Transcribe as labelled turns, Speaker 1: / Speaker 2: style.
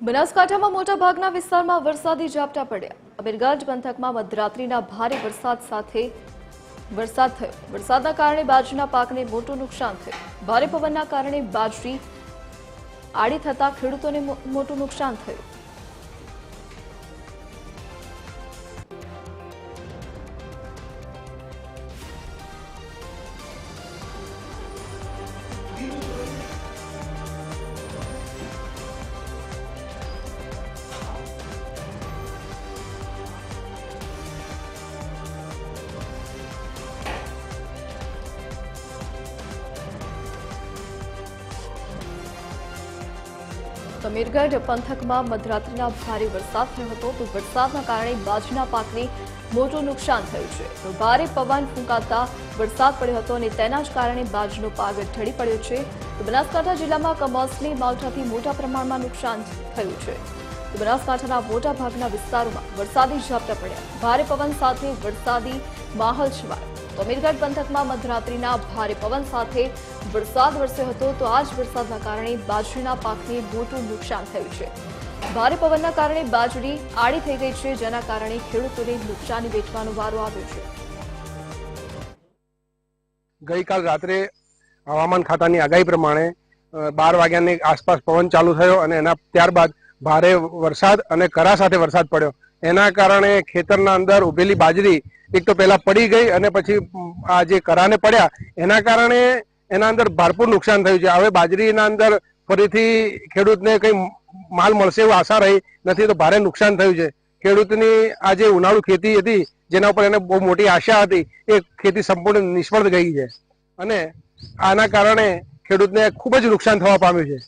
Speaker 1: બનાસકાંઠામાં મોટા ભાગના વિસ્તારમાં વરસાદી ઝાપટા પડ્યા। અમીરગંજ પંથકમાં મધરાત્રિના ભારે વરસાદ સાથે વરસાદ થયો। વરસાદના કારણે બાજરીના પાકને મોટું નુકસાન થયું। ભારે પવનના કારણે બાજરી આડી થતા ખેડૂતોને મોટું નુકસાન થયું। અમીરગઢ પંથકમાં મધરાત્રિના ભારે વરસાદ થયો હતો તો વરસાદના કારણે બાજરીના પાકને મોટું નુકસાન થયું છે। તો ભારે પવન ફૂંકાતા વરસાદ પડ્યો હતો અને તેના જ કારણે બાજરીનો પાક ઢળી પડ્યો છે। તો બનાસકાંઠા જિલ્લામાં કમોસમી માવઠાથી મોટા પ્રમાણમાં નુકસાન થયું છે। તો બનાસકાંઠાના મોટા ભાગના વિસ્તારોમાં વરસાદી ઝાપટા પડ્યા। ભારે પવન સાથે વરસાદી માહોલ છવાયો। તો અમીરગઢ પંથકમાં મધરાત્રિના ભારે પવન સાથે વરસાદ વરસ્યો હતો તો આ જ વરસાદના કારણે બાજરીના પાકને મોટું નુકસાન થયું છે। ભારે પવનના કારણે બાજરી આડી થઈ ગઈ છે, જેના કારણે ખેડૂતોને નુકસાની વેઠવાનો વારો આવ્યો છે।
Speaker 2: ગઈકાલ રાત્રે હવામાન ખાતાની આગાહી પ્રમાણે 12 વાગ્યાની આસપાસ પવન ચાલુ થયો અને એના ત્યારબાદ ભારે વરસાદ અને કરા સાથે વરસાદ પડ્યો। એના કારણે ખેતરના અંદર ઉભેલી બાજરી એક તો પહેલા પડી ગઈ અને પછી આ જે કરાને પડ્યા એના કારણે એના અંદર ભરપૂર નુકસાન થયું છે। હવે બાજરીના અંદર ફરીથી ખેડૂતને કંઈ માલ મળશે એવી આશા રહી નથી, તો ભારે નુકસાન થયું છે। ખેડૂતની આ જે ઉનાળુ ખેતી હતી જેના ઉપર એને બહુ મોટી આશા હતી એ ખેતી સંપૂર્ણ નિષ્ફળ ગઈ છે અને આના કારણે ખેડૂતને ખૂબ જ નુકસાન થવા પામ્યું છે।